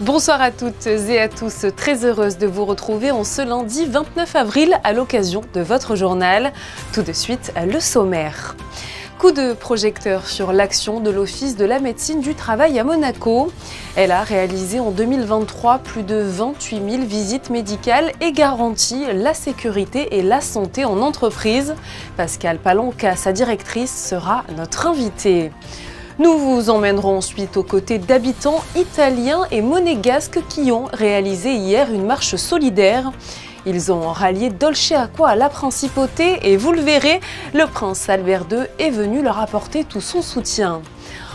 Bonsoir à toutes et à tous, très heureuse de vous retrouver en ce lundi 29 avril à l'occasion de votre journal. Tout de suite, le sommaire. Coup de projecteur sur l'action de l'Office de la médecine du travail à Monaco. Elle a réalisé en 2023 plus de 28 000 visites médicales et garantit la sécurité et la santé en entreprise. Pascale Palanca, sa directrice, sera notre invitée. Nous vous emmènerons ensuite aux côtés d'habitants italiens et monégasques qui ont réalisé hier une marche solidaire. Ils ont rallié Dolce Acqua à la principauté et vous le verrez, le prince Albert II est venu leur apporter tout son soutien.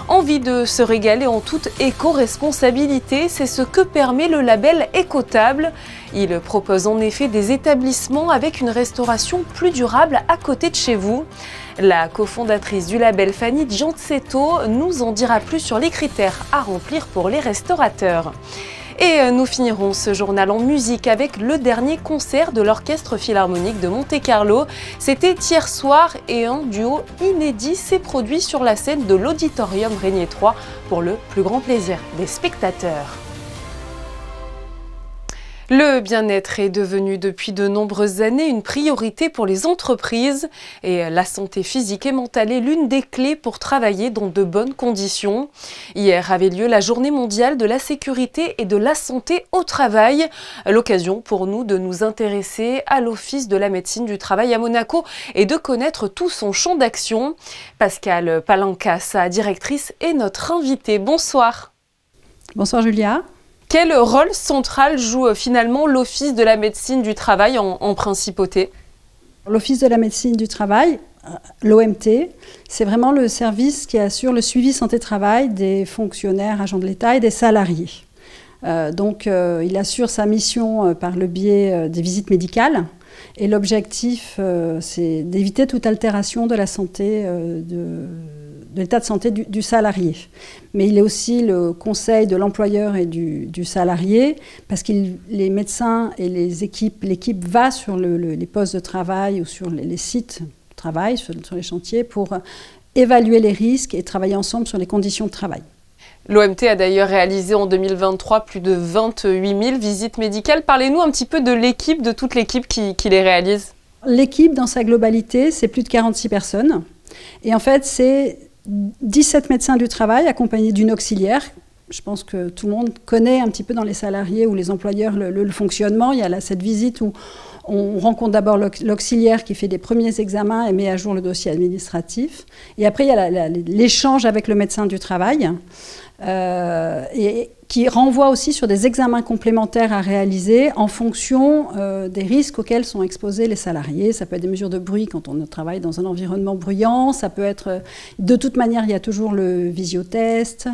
Envie de se régaler en toute éco-responsabilité, c'est ce que permet le label Écotable. Il propose en effet des établissements avec une restauration plus durable à côté de chez vous. La cofondatrice du label, Fanny Gianzetto, nous en dira plus sur les critères à remplir pour les restaurateurs. Et nous finirons ce journal en musique avec le dernier concert de l'Orchestre Philharmonique de Monte-Carlo. C'était hier soir et un duo inédit s'est produit sur la scène de l'Auditorium Régnier 3 pour le plus grand plaisir des spectateurs. Le bien-être est devenu depuis de nombreuses années une priorité pour les entreprises et la santé physique et mentale est l'une des clés pour travailler dans de bonnes conditions. Hier avait lieu la Journée mondiale de la sécurité et de la santé au travail, l'occasion pour nous de nous intéresser à l'Office de la médecine du travail à Monaco et de connaître tout son champ d'action. Pascale Palanca, sa directrice, est notre invitée. Bonsoir. Bonsoir Julia. Quel rôle central joue finalement l'Office de la médecine du travail en principauté? L'Office de la médecine du travail, l'OMT, c'est vraiment le service qui assure le suivi santé-travail des fonctionnaires, agents de l'État et des salariés. Il assure sa mission par le biais des visites médicales. Et l'objectif, c'est d'éviter toute altération de la santé, de l'état de santé du salarié. Mais il est aussi le conseil de l'employeur et du salarié, parce que les médecins et l'équipe va sur les postes de travail ou sur les sites de travail, sur les chantiers, pour évaluer les risques et travailler ensemble sur les conditions de travail. L'OMT a d'ailleurs réalisé en 2023 plus de 28 000 visites médicales. Parlez-nous un petit peu de l'équipe, de toute l'équipe qui les réalise. L'équipe, dans sa globalité, c'est plus de 46 personnes. Et en fait, c'est 17 médecins du travail accompagnés d'une auxiliaire. Je pense que tout le monde connaît un petit peu dans les salariés ou les employeurs le fonctionnement. Il y a cette visite où on rencontre d'abord l'auxiliaire qui fait des premiers examens et met à jour le dossier administratif. Et après, il y a l'échange avec le médecin du travail. Et qui renvoie aussi sur des examens complémentaires à réaliser en fonction des risques auxquels sont exposés les salariés. Ça peut être des mesures de bruit quand on travaille dans un environnement bruyant, ça peut être... De toute manière, il y a toujours le visiotest,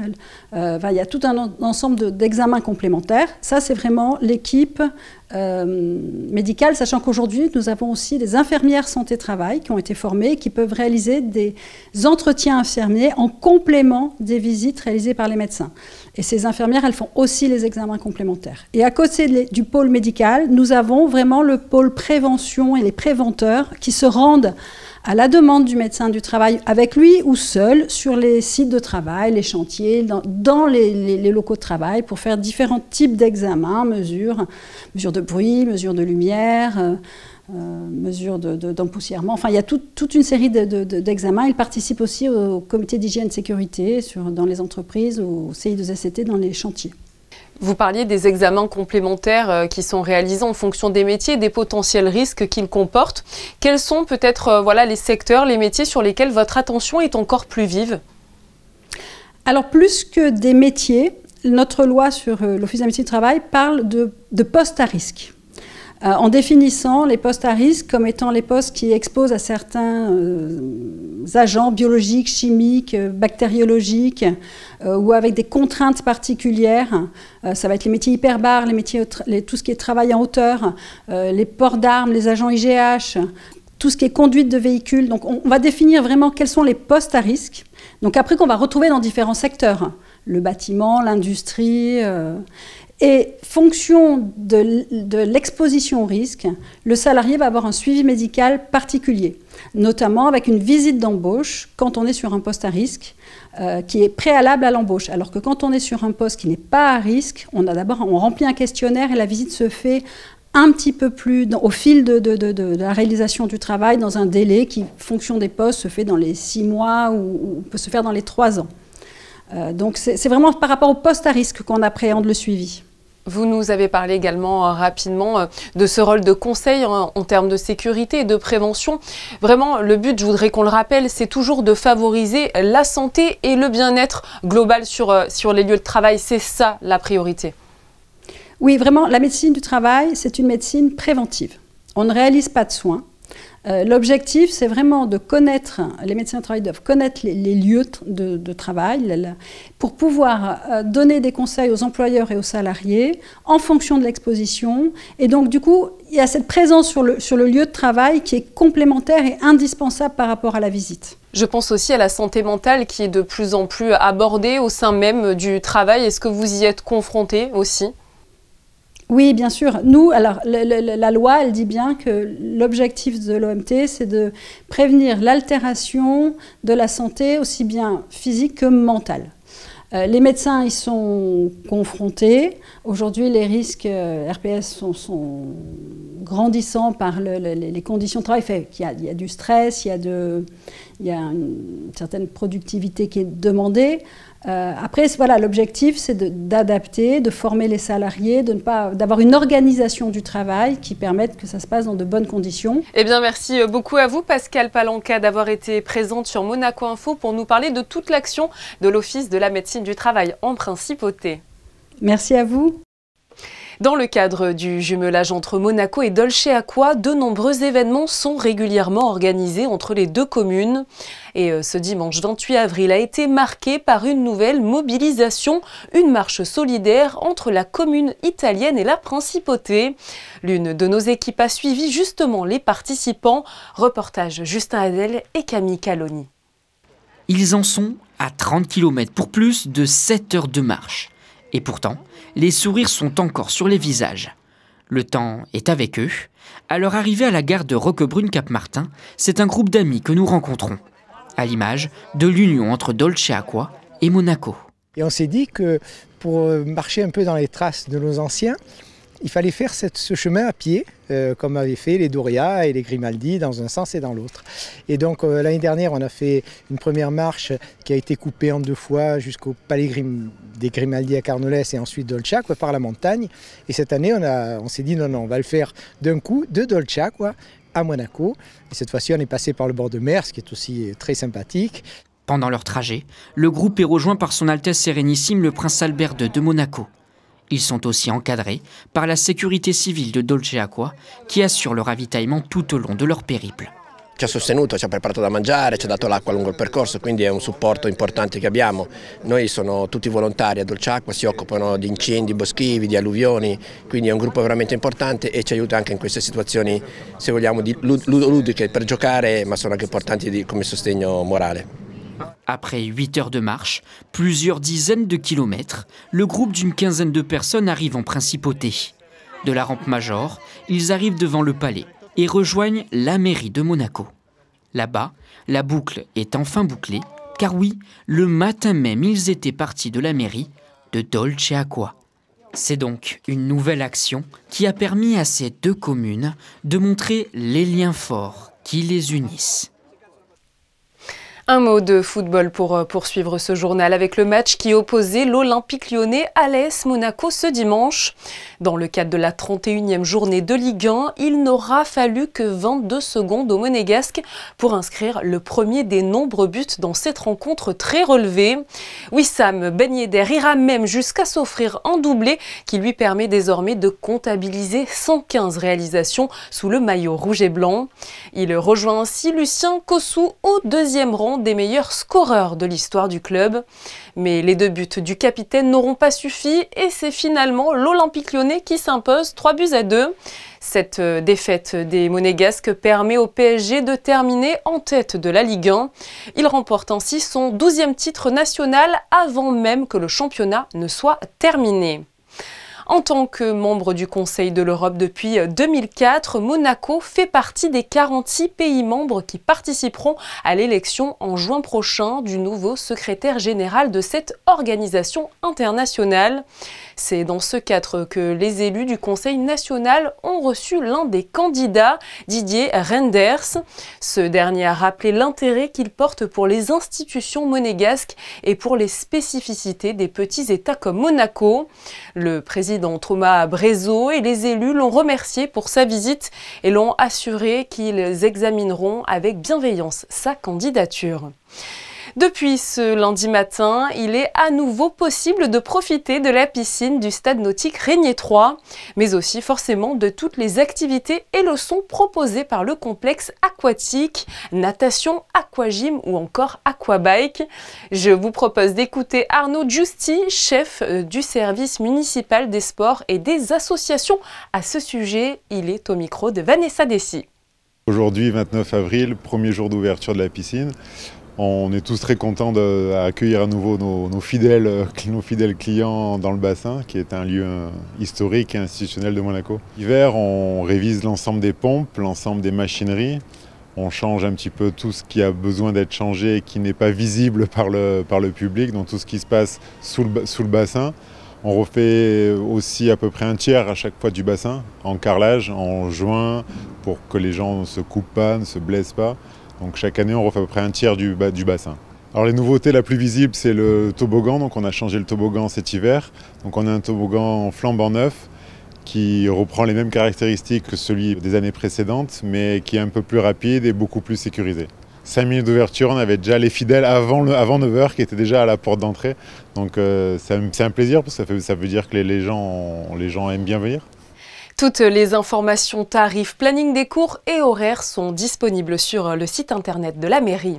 il y a tout un ensemble d'examens complémentaires. Ça, c'est vraiment l'équipe médicale, sachant qu'aujourd'hui, nous avons aussi des infirmières santé-travail qui ont été formées, qui peuvent réaliser des entretiens infirmiers en complément des visites réalisées par les médecins. Et ces infirmières, elles font aussi les examens complémentaires. Et à côté du pôle médical, nous avons vraiment le pôle prévention et les préventeurs qui se rendent à la demande du médecin du travail, avec lui ou seul, sur les sites de travail, les chantiers, dans les locaux de travail, pour faire différents types d'examens, mesures de bruit, mesures de lumière, mesures d'empoussièrement. Enfin, il y a toute une série d'examens. Il participe aussi au comité d'hygiène sécurité dans les entreprises, au CI2SCT dans les chantiers. Vous parliez des examens complémentaires qui sont réalisés en fonction des métiers et des potentiels risques qu'ils comportent. Quels sont peut-être les secteurs, les métiers sur lesquels votre attention est encore plus vive? Alors, plus que des métiers, notre loi sur l'Office de la médecine du travail parle de postes à risque. En définissant les postes à risque comme étant les postes qui exposent à certains agents biologiques, chimiques, bactériologiques ou avec des contraintes particulières. Ça va être les métiers hyperbares, tout ce qui est travail en hauteur, les ports d'armes, les agents IGH, tout ce qui est conduite de véhicules. Donc on va définir vraiment quels sont les postes à risque. Donc après qu'on va retrouver dans différents secteurs. le bâtiment, l'industrie. Et fonction de l'exposition au risque, le salarié va avoir un suivi médical particulier, notamment avec une visite d'embauche quand on est sur un poste à risque, qui est préalable à l'embauche. Alors que quand on est sur un poste qui n'est pas à risque, on remplit un questionnaire et la visite se fait un petit peu plus au fil de la réalisation du travail, dans un délai qui, fonction des postes, se fait dans les 6 mois ou peut se faire dans les 3 ans. Donc c'est vraiment par rapport au poste à risque qu'on appréhende le suivi. Vous nous avez parlé également rapidement de ce rôle de conseil en termes de sécurité et de prévention. Vraiment, le but, je voudrais qu'on le rappelle, c'est toujours de favoriser la santé et le bien-être global sur les lieux de travail. C'est ça la priorité. Oui, vraiment, la médecine du travail, c'est une médecine préventive. On ne réalise pas de soins. L'objectif, c'est vraiment de connaître, les médecins du travail doivent connaître les lieux de travail pour pouvoir donner des conseils aux employeurs et aux salariés en fonction de l'exposition. Et donc, du coup, il y a cette présence sur le lieu de travail qui est complémentaire et indispensable par rapport à la visite. Je pense aussi à la santé mentale qui est de plus en plus abordée au sein même du travail. Est-ce que vous y êtes confrontés aussi ? Oui, bien sûr. Nous, alors, la loi, elle dit bien que l'objectif de l'OMT, c'est de prévenir l'altération de la santé, aussi bien physique que mentale. Les médecins y sont confrontés. Aujourd'hui, les risques RPS sont grandissants par les conditions de travail. Il y a du stress, il y a une certaine productivité qui est demandée. Après, voilà, l'objectif, c'est d'adapter, de former les salariés, d'avoir une organisation du travail qui permette que ça se passe dans de bonnes conditions. Eh bien, merci beaucoup à vous, Pascale Palanca, d'avoir été présente sur Monaco Info pour nous parler de toute l'action de l'Office de la médecine du travail en Principauté. Merci à vous. Dans le cadre du jumelage entre Monaco et Dolce Acqua, de nombreux événements sont régulièrement organisés entre les deux communes. Et ce dimanche 28 avril a été marqué par une nouvelle mobilisation, une marche solidaire entre la commune italienne et la Principauté. L'une de nos équipes a suivi justement les participants. Reportage Justin Adel et Camille Caloni. Ils en sont à 30 km pour plus de 7 heures de marche. Et pourtant, les sourires sont encore sur les visages. Le temps est avec eux. À leur arrivée à la gare de Roquebrune-Cap-Martin, c'est un groupe d'amis que nous rencontrons, à l'image de l'union entre Dolce Acqua et Monaco. Et on s'est dit que pour marcher un peu dans les traces de nos anciens, il fallait faire ce chemin à pied, comme avaient fait les Doria et les Grimaldi dans un sens et dans l'autre. Et donc l'année dernière, on a fait une première marche qui a été coupée en 2 fois jusqu'au palais des Grimaldi à Carnolès et ensuite Dolce Acqua par la montagne. Et cette année, on s'est dit non, on va le faire d'un coup de Dolce Acqua à Monaco. Et cette fois-ci, on est passé par le bord de mer, ce qui est aussi très sympathique. Pendant leur trajet, le groupe est rejoint par son Altesse Sérénissime le Prince Albert II de Monaco. Ils sont aussi encadrés par la sécurité civile de Dolce Acqua qui assure le ravitaillement tout au long de leur périple. Ci ha sostenuto, ci ha preparato da mangiare, ci ha dato l'acqua lungo il percorso, quindi è un supporto importante che abbiamo. Noi sono tutti volontari a Dolce Acqua, si occupano di incendi boschivi, di alluvioni, quindi è un gruppo veramente importante e ci aiuta anche in queste situazioni, se vogliamo, ludiche per giocare, ma sono anche importanti come sostegno morale. Après 8 heures de marche, plusieurs dizaines de kilomètres, le groupe d'une quinzaine de personnes arrive en Principauté. De la rampe Major, ils arrivent devant le palais et rejoignent la mairie de Monaco. Là-bas, la boucle est enfin bouclée, car oui, le matin même, ils étaient partis de la mairie de Dolce Acqua. C'est donc une nouvelle action qui a permis à ces deux communes de montrer les liens forts qui les unissent. Un mot de football pour poursuivre ce journal avec le match qui opposait l'Olympique lyonnais à l'AS Monaco ce dimanche. Dans le cadre de la 31e journée de Ligue 1, il n'aura fallu que 22 secondes au Monégasque pour inscrire le premier des nombreux buts dans cette rencontre très relevée. Wissam Ben Yedder ira même jusqu'à s'offrir un doublé qui lui permet désormais de comptabiliser 115 réalisations sous le maillot rouge et blanc. Il rejoint ainsi Lucien Kossou au deuxième rang des meilleurs scoreurs de l'histoire du club. Mais les 2 buts du capitaine n'auront pas suffi et c'est finalement l'Olympique Lyonnais qui s'impose 3-2. Cette défaite des Monégasques permet au PSG de terminer en tête de la Ligue 1. Il remporte ainsi son 12e titre national avant même que le championnat ne soit terminé. En tant que membre du Conseil de l'Europe depuis 2004, Monaco fait partie des 46 pays membres qui participeront à l'élection en juin prochain du nouveau secrétaire général de cette organisation internationale. C'est dans ce cadre que les élus du Conseil national ont reçu l'un des candidats, Didier Reynders. Ce dernier a rappelé l'intérêt qu'il porte pour les institutions monégasques et pour les spécificités des petits États comme Monaco. Le président Thomas Brézot et les élus l'ont remercié pour sa visite et l'ont assuré qu'ils examineront avec bienveillance sa candidature. Depuis ce lundi matin, il est à nouveau possible de profiter de la piscine du stade nautique Régnier 3, mais aussi forcément de toutes les activités et leçons proposées par le complexe aquatique, natation, aquagym ou encore aquabike. Je vous propose d'écouter Arnaud Giusti, chef du service municipal des sports et des associations. À ce sujet, il est au micro de Vanessa Dessy. Aujourd'hui, 29 avril, premier jour d'ouverture de la piscine. On est tous très contents d'accueillir à nouveau nos fidèles clients dans le bassin, qui est un lieu historique et institutionnel de Monaco. L'hiver, on révise l'ensemble des pompes, l'ensemble des machineries. On change un petit peu tout ce qui a besoin d'être changé et qui n'est pas visible par le public, donc tout ce qui se passe sous le bassin. On refait aussi à peu près un tiers à chaque fois du bassin, en carrelage, en joint, pour que les gens ne se coupent pas, ne se blessent pas. Donc chaque année, on refait à peu près un tiers du bassin. Alors les nouveautés, la plus visible, c'est le toboggan. Donc on a changé le toboggan cet hiver. Donc on a un toboggan flambant neuf qui reprend les mêmes caractéristiques que celui des années précédentes, mais qui est un peu plus rapide et beaucoup plus sécurisé. 5 minutes d'ouverture, on avait déjà les fidèles avant 9h qui étaient déjà à la porte d'entrée. Donc c'est un plaisir parce que ça veut dire que les gens aiment bien venir. Toutes les informations, tarifs, planning des cours et horaires sont disponibles sur le site internet de la mairie.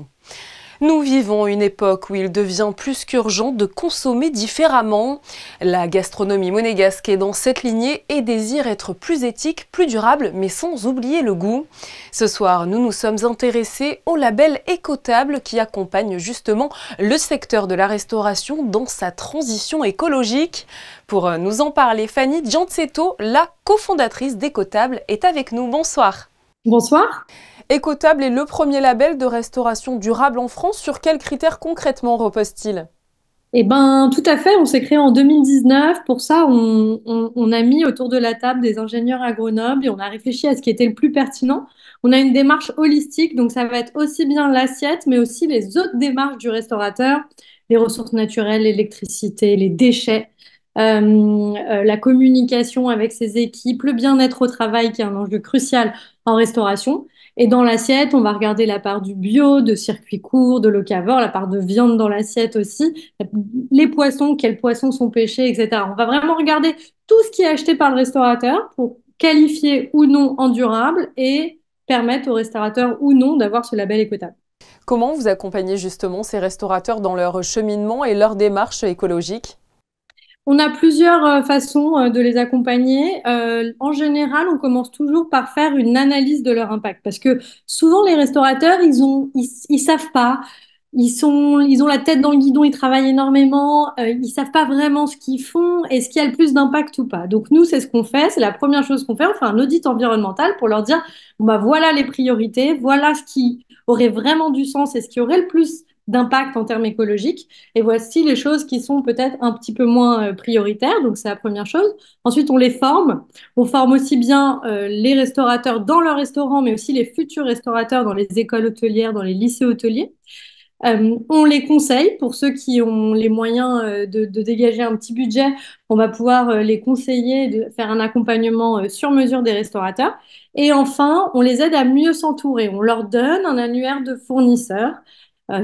Nous vivons une époque où il devient plus qu'urgent de consommer différemment. La gastronomie monégasque est dans cette lignée et désire être plus éthique, plus durable, mais sans oublier le goût. Ce soir, nous nous sommes intéressés au label Écotable qui accompagne justement le secteur de la restauration dans sa transition écologique. Pour nous en parler, Fanny Giancetto, la cofondatrice d'Écotable, est avec nous. Bonsoir. Bonsoir. Écotable est le premier label de restauration durable en France. Sur quels critères concrètement repose-t-il? Eh ben, tout à fait. On s'est créé en 2019. Pour ça, on a mis autour de la table des ingénieurs à Grenoble et on a réfléchi à ce qui était le plus pertinent. On a une démarche holistique, donc ça va être aussi bien l'assiette, mais aussi les autres démarches du restaurateur, les ressources naturelles, l'électricité, les déchets, la communication avec ses équipes, le bien-être au travail qui est un enjeu crucial en restauration. Et dans l'assiette, on va regarder la part du bio, de circuits courts, de locavore, la part de viande dans l'assiette aussi, les poissons, quels poissons sont pêchés, etc. On va vraiment regarder tout ce qui est acheté par le restaurateur pour qualifier ou non en durable et permettre aux restaurateurs ou non d'avoir ce label écotable. Comment vous accompagnez justement ces restaurateurs dans leur cheminement et leur démarche écologique? On a plusieurs façons de les accompagner. En général, on commence toujours par faire une analyse de leur impact parce que souvent les restaurateurs, ils savent pas. Ils ont la tête dans le guidon, ils travaillent énormément, ils savent pas vraiment ce qu'ils font et ce qui a le plus d'impact ou pas. Donc nous, c'est ce qu'on fait, c'est la première chose qu'on fait, on fait un audit environnemental pour leur dire, bon, bah, voilà les priorités, voilà ce qui aurait vraiment du sens et ce qui aurait le plus d'impact en termes écologiques. Et voici les choses qui sont peut-être un petit peu moins prioritaires. Donc, c'est la première chose. Ensuite, on les forme. On forme aussi bien les restaurateurs dans leur restaurant, mais aussi les futurs restaurateurs dans les écoles hôtelières, dans les lycées hôteliers. On les conseille pour ceux qui ont les moyens de dégager un petit budget. On va pouvoir les conseiller de faire un accompagnement sur mesure des restaurateurs. Et enfin, on les aide à mieux s'entourer. On leur donne un annuaire de fournisseurs,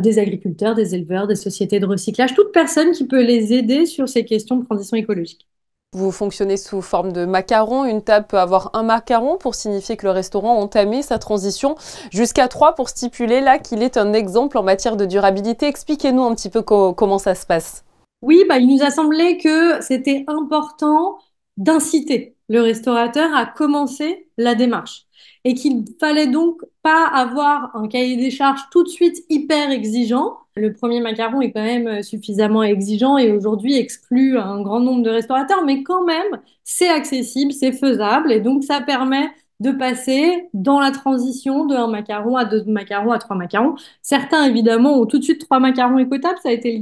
des agriculteurs, des éleveurs, des sociétés de recyclage, toute personne qui peut les aider sur ces questions de transition écologique. Vous fonctionnez sous forme de macaron. Une table peut avoir un macaron pour signifier que le restaurant a entamé sa transition, jusqu'à 3 pour stipuler là qu'il est un exemple en matière de durabilité. Expliquez-nous un petit peu comment ça se passe. Oui, il nous a semblé que c'était important d'inciter le restaurateur à commencer la démarche et qu'il fallait donc pas avoir un cahier des charges tout de suite hyper exigeant. Le premier macaron est quand même suffisamment exigeant et aujourd'hui exclut un grand nombre de restaurateurs, mais quand même, c'est accessible, c'est faisable et donc ça permet de passer dans la transition de un macaron à 2 macarons à 3 macarons. Certains, évidemment, ont tout de suite 3 macarons écotables. Ça a été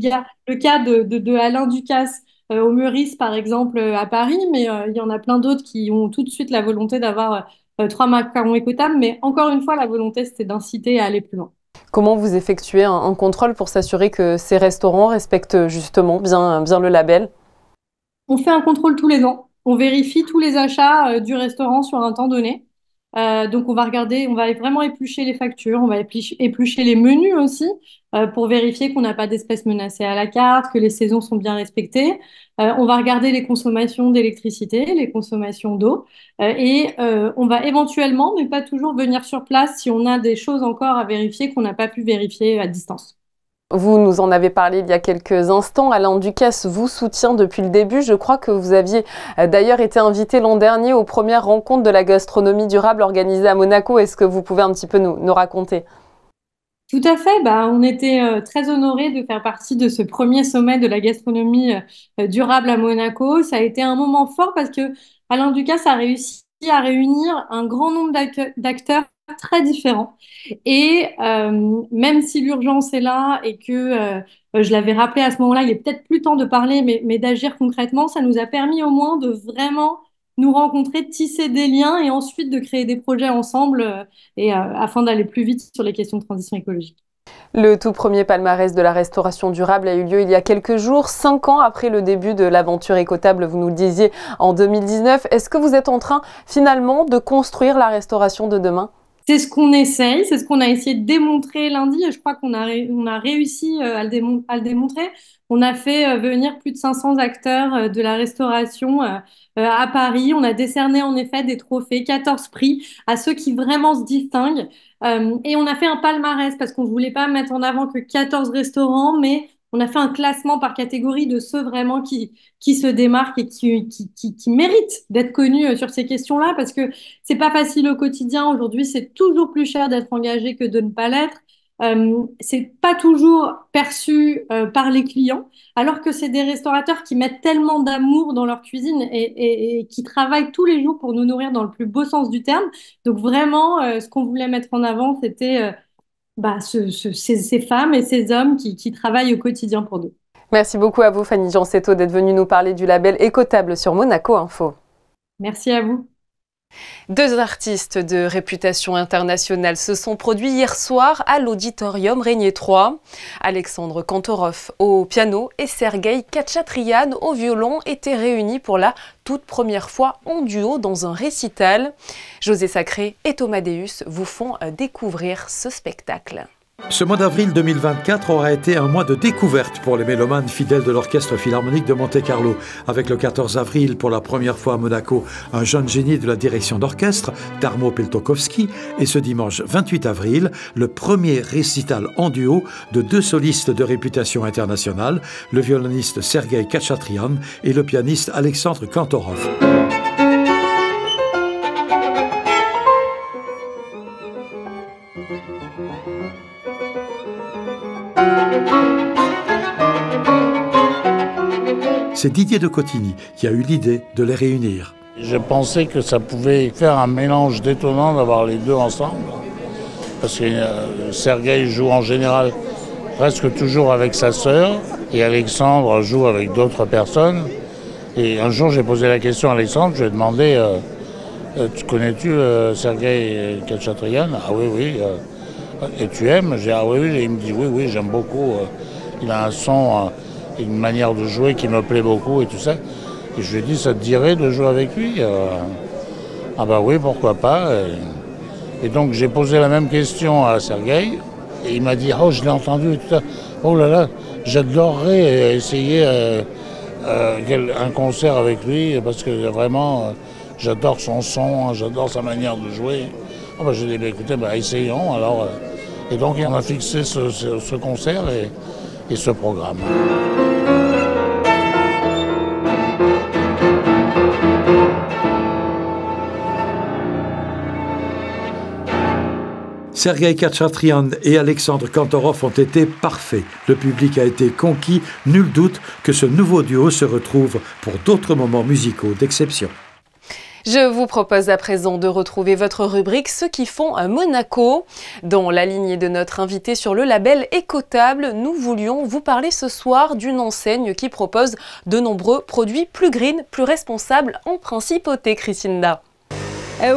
le cas de Alain Ducasse au Meurice, par exemple, à Paris, mais il y en a plein d'autres qui ont tout de suite la volonté d'avoir 3 macarons écotables. Mais encore une fois, la volonté, c'était d'inciter à aller plus loin. Comment vous effectuez un contrôle pour s'assurer que ces restaurants respectent justement bien le label? On fait un contrôle tous les ans. On vérifie tous les achats du restaurant sur un temps donné. Donc on va regarder, on va vraiment éplucher les factures, on va éplucher les menus aussi pour vérifier qu'on n'a pas d'espèces menacées à la carte, que les saisons sont bien respectées. On va regarder les consommations d'électricité, les consommations d'eau et on va éventuellement, mais pas toujours, venir sur place si on a des choses encore à vérifier qu'on n'a pas pu vérifier à distance. Vous nous en avez parlé il y a quelques instants. Alain Ducasse vous soutient depuis le début. Je crois que vous aviez d'ailleurs été invité l'an dernier aux premières rencontres de la gastronomie durable organisées à Monaco. Est-ce que vous pouvez un petit peu nous raconter? Tout à fait. On était très honorés de faire partie de ce premier sommet de la gastronomie durable à Monaco. Ça a été un moment fort parce que Alain Ducasse a réussi à réunir un grand nombre d'acteurs très différents. Et même si l'urgence est là et que je l'avais rappelé à ce moment-là, il est peut-être plus temps de parler, mais d'agir concrètement, ça nous a permis au moins de vraiment nous rencontrer, de tisser des liens et ensuite de créer des projets ensemble afin d'aller plus vite sur les questions de transition écologique. Le tout premier palmarès de la restauration durable a eu lieu il y a quelques jours, 5 ans après le début de l'aventure écotable, vous nous le disiez, en 2019. Est-ce que vous êtes en train finalement de construire la restauration de demain? C'est ce qu'on essaye, c'est ce qu'on a essayé de démontrer lundi et je crois qu'on a réussi à le démontrer. On a fait venir plus de 500 acteurs de la restauration à Paris. On a décerné en effet des trophées, 14 prix à ceux qui vraiment se distinguent. Et on a fait un palmarès parce qu'on ne voulait pas mettre en avant que 14 restaurants, mais on a fait un classement par catégorie de ceux vraiment qui se démarquent et qui méritent d'être connus sur ces questions-là parce que c'est pas facile au quotidien. Aujourd'hui, c'est toujours plus cher d'être engagé que de ne pas l'être. C'est pas toujours perçu par les clients, alors que c'est des restaurateurs qui mettent tellement d'amour dans leur cuisine et qui travaillent tous les jours pour nous nourrir dans le plus beau sens du terme. Donc vraiment, ce qu'on voulait mettre en avant, c'était ces femmes et ces hommes qui travaillent au quotidien pour nous. Merci beaucoup à vous, Fanny Jansetto, d'être venue nous parler du label écotable sur Monaco Info. Merci à vous. 2 artistes de réputation internationale se sont produits hier soir à l'Auditorium Régnier 3. Alexandre Kantorov au piano et Sergueï Khatchatrian au violon étaient réunis pour la toute première fois en duo dans un récital. José Sacré et Thomas Deus vous font découvrir ce spectacle. Ce mois d'avril 2024 aura été un mois de découverte pour les mélomanes fidèles de l'Orchestre Philharmonique de Monte-Carlo. Avec le 14 avril, pour la première fois à Monaco, un jeune génie de la direction d'orchestre, Tarmo Peltokovski, et ce dimanche 28 avril, le premier récital en duo de 2 solistes de réputation internationale, le violoniste Sergueï Khatchatrian et le pianiste Alexandre Kantorov. C'est Didier de Cotigny qui a eu l'idée de les réunir. Je pensais que ça pouvait faire un mélange détonnant d'avoir les deux ensemble. Parce que Sergueï joue en général presque toujours avec sa sœur et Alexandre joue avec d'autres personnes. Et un jour, j'ai posé la question à Alexandre, je lui ai demandé connais-tu Sergueï Khatchatrian? Ah oui, oui. Et tu aimes? J'ai dit ah oui, oui. Et il me dit oui, oui, j'aime beaucoup. Il a un son, une manière de jouer qui me plaît beaucoup et tout ça. Et je lui ai dit, ça te dirait de jouer avec lui? Ah bah oui, pourquoi pas. Et donc j'ai posé la même question à Sergueï. Et il m'a dit, oh je l'ai entendu et tout ça. Oh là là, j'adorerais essayer un concert avec lui parce que vraiment, j'adore son son, j'adore sa manière de jouer. J'ai dit, écoutez, essayons. Alors, et donc, on a fixé ce concert et ce programme. Sergueï Khatchatryan et Alexandre Kantorov ont été parfaits. Le public a été conquis. Nul doute que ce nouveau duo se retrouve pour d'autres moments musicaux d'exception. Je vous propose à présent de retrouver votre rubrique « Ceux qui font à Monaco ». Dans la lignée de notre invité sur le label Écotable, nous voulions vous parler ce soir d'une enseigne qui propose de nombreux produits plus green, plus responsables en principauté, Christinda.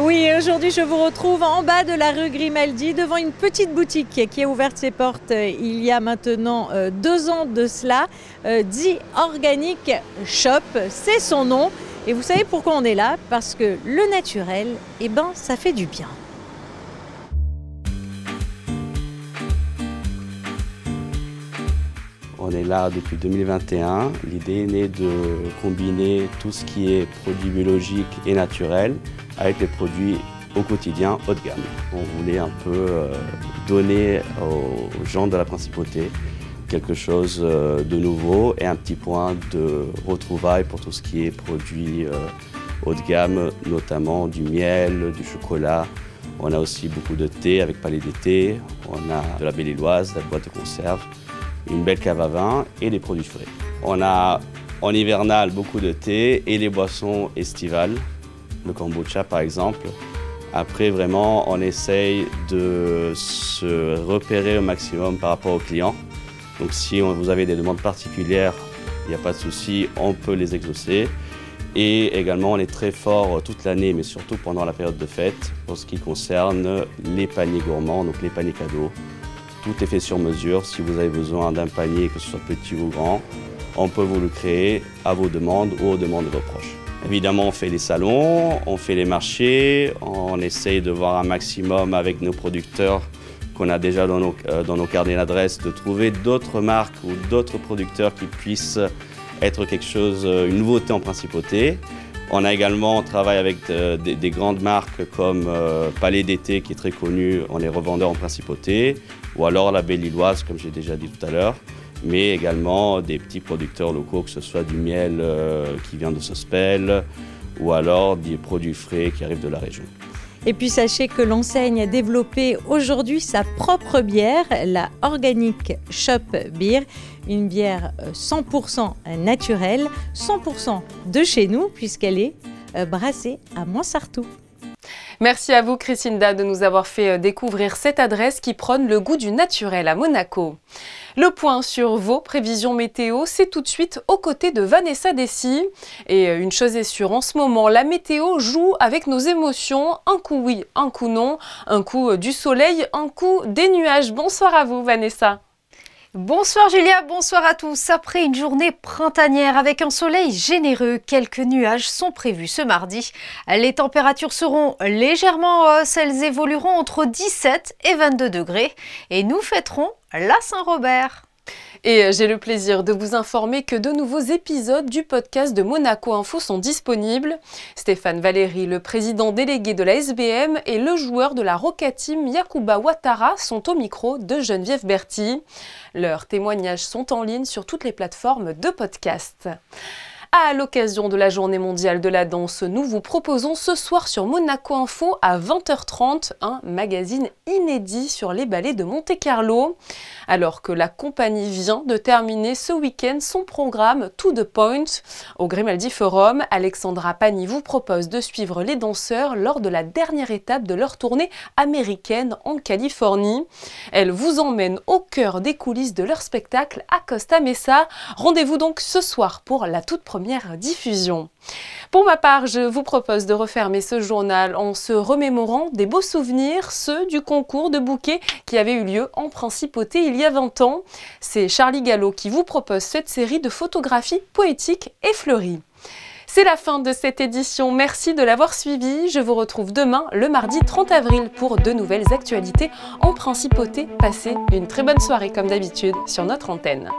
Oui, aujourd'hui je vous retrouve en bas de la rue Grimaldi devant une petite boutique qui a ouvert ses portes il y a maintenant 2 ans de cela. The Organic Shop, c'est son nom. Et vous savez pourquoi on est là? Parce que le naturel, ça fait du bien. On est là depuis 2021. L'idée est née de combiner tout ce qui est produits biologiques et naturels avec les produits au quotidien haut de gamme. On voulait un peu donner aux gens de la Principauté quelque chose de nouveau et un petit point de retrouvailles pour tout ce qui est produits haut de gamme, notamment du miel, du chocolat. On a aussi beaucoup de thé avec palais d'été, on a de la belle-illoise, de la boîte de conserve, une belle cave à vin et des produits frais. On a en hivernal beaucoup de thé et les boissons estivales, le kombucha par exemple. Après vraiment on essaye de se repérer au maximum par rapport aux clients. Donc si vous avez des demandes particulières, il n'y a pas de souci, on peut les exaucer. Et également, on est très fort toute l'année, mais surtout pendant la période de fête, pour ce qui concerne les paniers gourmands, donc les paniers cadeaux. Tout est fait sur mesure. Si vous avez besoin d'un panier, que ce soit petit ou grand, on peut vous le créer à vos demandes ou aux demandes de vos proches. Évidemment, on fait les salons, on fait les marchés, on essaye de voir un maximum avec nos producteurs qu'on a déjà dans nos carnets d'adresses, de trouver d'autres marques ou d'autres producteurs qui puissent être quelque chose, une nouveauté en principauté. On travaille avec des grandes marques comme Palais d'été qui est très connu, on est revendeur en principauté, ou alors la belle-illoise comme j'ai déjà dit tout à l'heure, mais également des petits producteurs locaux, que ce soit du miel qui vient de Sospel, ou alors des produits frais qui arrivent de la région. Et puis sachez que l'enseigne a développé aujourd'hui sa propre bière, la Organic Shop Beer, une bière 100% naturelle, 100% de chez nous puisqu'elle est brassée à Montsartou. Merci à vous Christinda de nous avoir fait découvrir cette adresse qui prône le goût du naturel à Monaco. Le point sur vos prévisions météo, c'est tout de suite aux côtés de Vanessa Dessy. Et une chose est sûre, en ce moment, la météo joue avec nos émotions. Un coup oui, un coup non, un coup du soleil, un coup des nuages. Bonsoir à vous Vanessa. Bonsoir Julia, bonsoir à tous. Après une journée printanière avec un soleil généreux, quelques nuages sont prévus ce mardi. Les températures seront légèrement en hausse, elles évolueront entre 17 et 22 degrés et nous fêterons la Saint-Robert. Et j'ai le plaisir de vous informer que de nouveaux épisodes du podcast de Monaco Info sont disponibles. Stéphane Valéry, le président délégué de la SBM, et le joueur de la Roca Team Yacouba Ouattara sont au micro de Geneviève Berthy. Leurs témoignages sont en ligne sur toutes les plateformes de podcast. À l'occasion de la Journée mondiale de la danse, nous vous proposons ce soir sur Monaco Info à 20h30 un magazine inédit sur les ballets de Monte-Carlo. Alors que la compagnie vient de terminer ce week-end son programme To The Point au Grimaldi Forum, Alexandra Pani vous propose de suivre les danseurs lors de la dernière étape de leur tournée américaine en Californie. Elle vous emmène au cœur des coulisses de leur spectacle à Costa Mesa. Rendez-vous donc ce soir pour la toute première diffusion. Pour ma part, je vous propose de refermer ce journal en se remémorant des beaux souvenirs, ceux du concours de bouquets qui avait eu lieu en Principauté il y a 20 ans. C'est Charlie Gallo qui vous propose cette série de photographies poétiques et fleuries. C'est la fin de cette édition, merci de l'avoir suivi. Je vous retrouve demain, le mardi 30 avril, pour de nouvelles actualités en Principauté. Passez une très bonne soirée comme d'habitude sur notre antenne.